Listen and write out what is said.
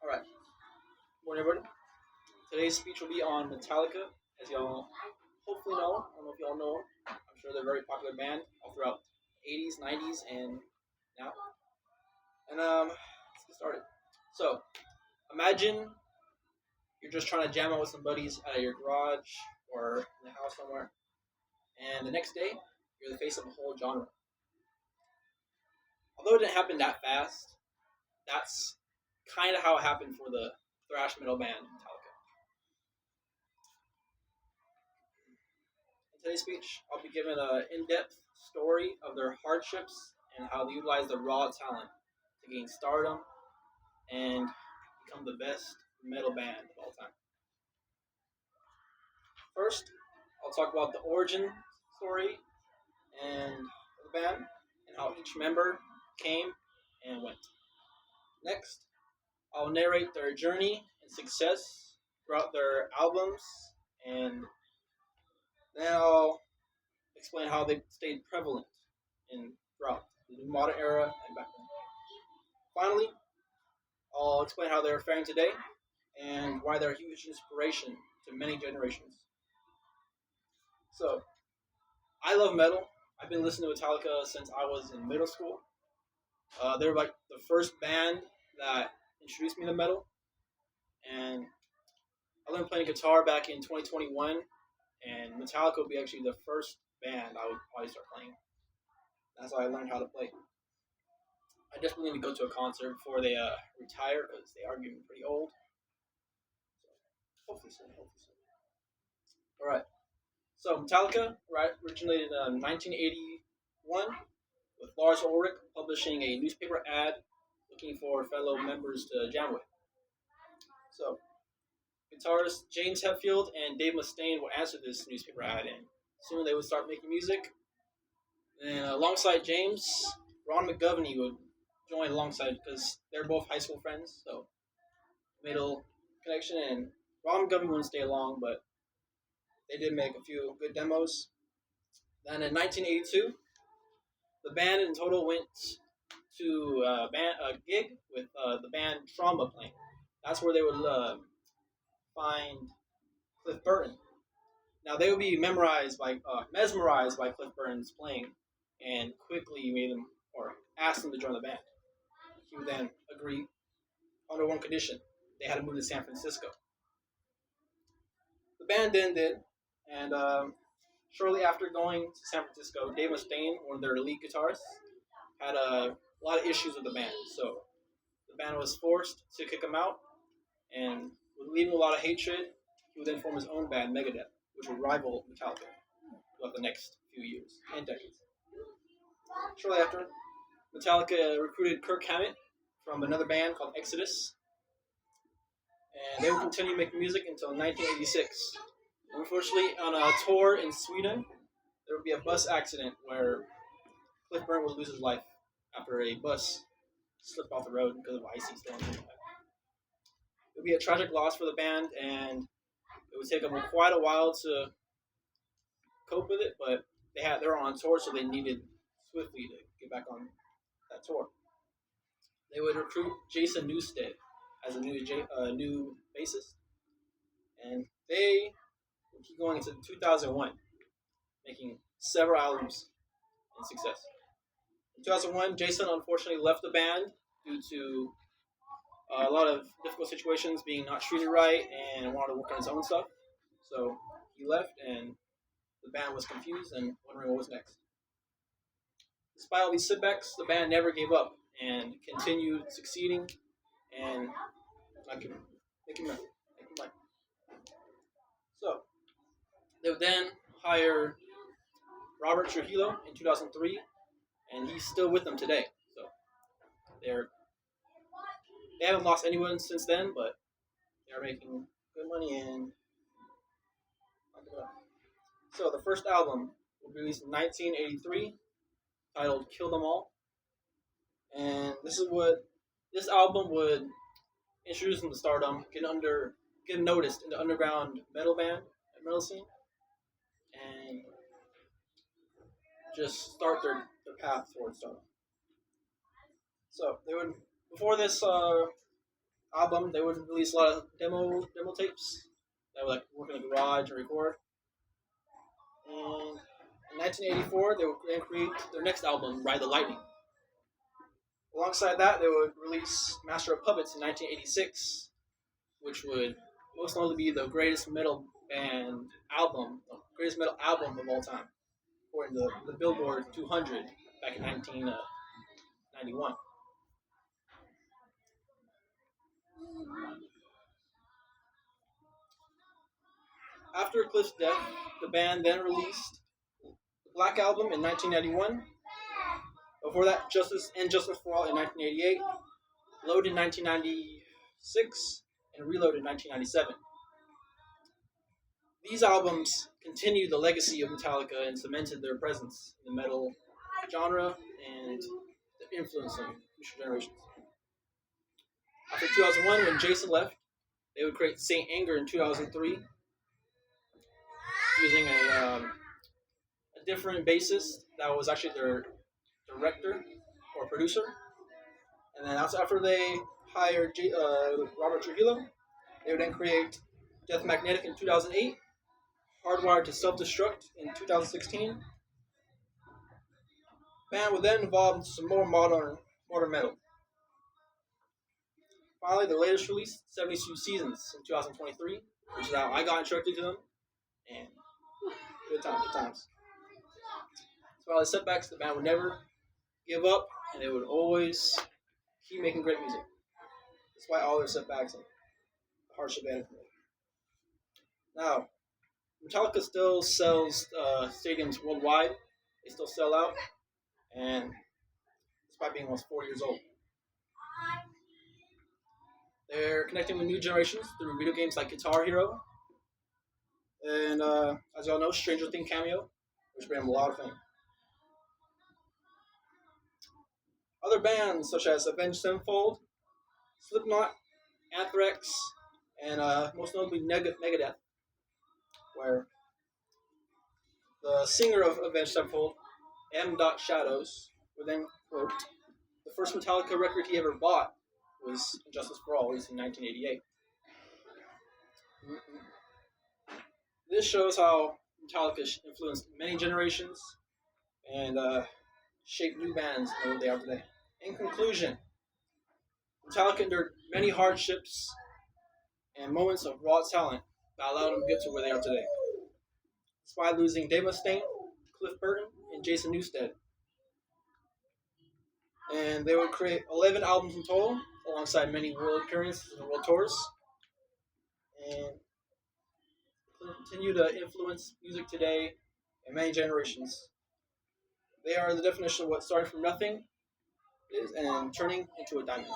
Alright, morning everybody. Today's speech will be on Metallica, as y'all hopefully know. I don't know if y'all know them. I'm sure they're a very popular band all throughout the 80s, 90s, and now. And let's get started. So, imagine you're just trying to jam out with some buddies at your garage or in the house somewhere, and the next day, you're the face of a whole genre. Although it didn't happen that fast, that's kind of how it happened for the thrash metal band Metallica. In today's speech, I'll be giving an in-depth story of their hardships and how they utilize their raw talent to gain stardom and become the best metal band of all time. First, I'll talk about the origin story and the band and how each member came and went. Next, I'll narrate their journey and success throughout their albums, and then I'll explain how they stayed prevalent throughout the new modern era and back then. Finally, I'll explain how they're faring today and why they're a huge inspiration to many generations. So, I love metal. I've been listening to Metallica since I was in middle school. They're like the first band that introduced me to metal, and I learned playing guitar back in 2021, and Metallica would be actually the first band I would probably start playing. That's how I learned how to play. I desperately need to go to a concert before they retire, because they are getting pretty old. So, hopefully soon. Alright. So, Metallica originated in 1981 with Lars Ulrich publishing a newspaper ad looking for fellow members to jam with. So, guitarists James Hetfield and Dave Mustaine would answer this newspaper ad, and soon they would start making music. And alongside James, Ron McGovney would join alongside because they're both high school friends, so made a little connection. And Ron McGovney wouldn't stay long, but they did make a few good demos. Then in 1982, the band in total went to a gig with the band Trauma playing. That's where they would find Cliff Burton. Now they would be mesmerized by Cliff Burton's playing, and quickly made him or asked him to join the band. He would then agree under one condition: they had to move to San Francisco. The band then did, and shortly after going to San Francisco, Dave Mustaine, one of their lead guitarists, had a lot of issues with the band, so the band was forced to kick him out, and with leaving a lot of hatred, he would then form his own band, Megadeth, which would rival Metallica throughout the next few years and decades. Shortly after, Metallica recruited Kirk Hammett from another band called Exodus, and they would continue making music until 1986. Unfortunately, on a tour in Sweden, there would be a bus accident where Cliff Burton would lose his life after a bus slipped off the road because of icy storms. It would be a tragic loss for the band, and it would take them quite a while to cope with it, but they were on tour, so they needed swiftly to get back on that tour. They would recruit Jason Newsted as a new bassist, and they would keep going into 2001, making several albums and success. In 2001, Jason unfortunately left the band due to a lot of difficult situations, being not treated right, and wanted to work on his own stuff. So he left, and the band was confused and wondering what was next. Despite all these setbacks, the band never gave up and continued succeeding and making money. So they would then hire Robert Trujillo in 2003, and he's still with them today. So they haven't lost anyone since then, but they're making good money. And so the first album was released in 1983, titled "Kill Them All," and this album would introduce them to stardom, get noticed in the underground metal scene, and just start their path towards stardom. So they would before this album, they would release a lot of demo tapes. They would like work in the garage and record. And in 1984, they would then create their next album, Ride the Lightning. Alongside that, they would release Master of Puppets in 1986, which would most notably be the greatest metal album of all time, according to the Billboard 200 back in 1991. After Cliff's death, the band then released the Black Album in 1991. Before that, Justice for All in 1988, Load in 1996, and Reload in 1997. These albums continued the legacy of Metallica and cemented their presence in the metal genre and the influence of future generations. After 2001, when Jason left, they would create Saint Anger in 2003, using a different bassist that was actually their director or producer. And then after they hired Robert Trujillo, they would then create Death Magnetic in 2008, Hardwired to Self-Destruct in 2016. Band would then evolve into some more modern metal. Finally, the latest release, 72 Seasons in 2023, which is how I got introduced to them. And good times. So while the setbacks, the band would never give up, and they would always keep making great music, despite all their setbacks and the hardship they had. Now, Metallica still sells stadiums worldwide. They still sell out, and despite being almost 40 years old. They're connecting with new generations through video games like Guitar Hero, and as y'all know, Stranger Things cameo, which brought them a lot of fame. Other bands such as Avenged Sevenfold, Slipknot, Anthrax, and most notably Megadeth, where the singer of Avenged Sevenfold, M. Shadows, would then quote, "The first Metallica record he ever bought was Justice for All, released in 1988. This shows how Metallica influenced many generations and shaped new bands to what they are today. In conclusion, Metallica endured many hardships and moments of raw talent that allowed them to get to where they are today. Despite losing Dave Mustaine, Cliff Burton, and Jason Newsted. And they would create 11 albums in total, alongside many world appearances and world tours. And continue to influence music today in many generations. They are the definition of what starting from nothing is and turning into a diamond.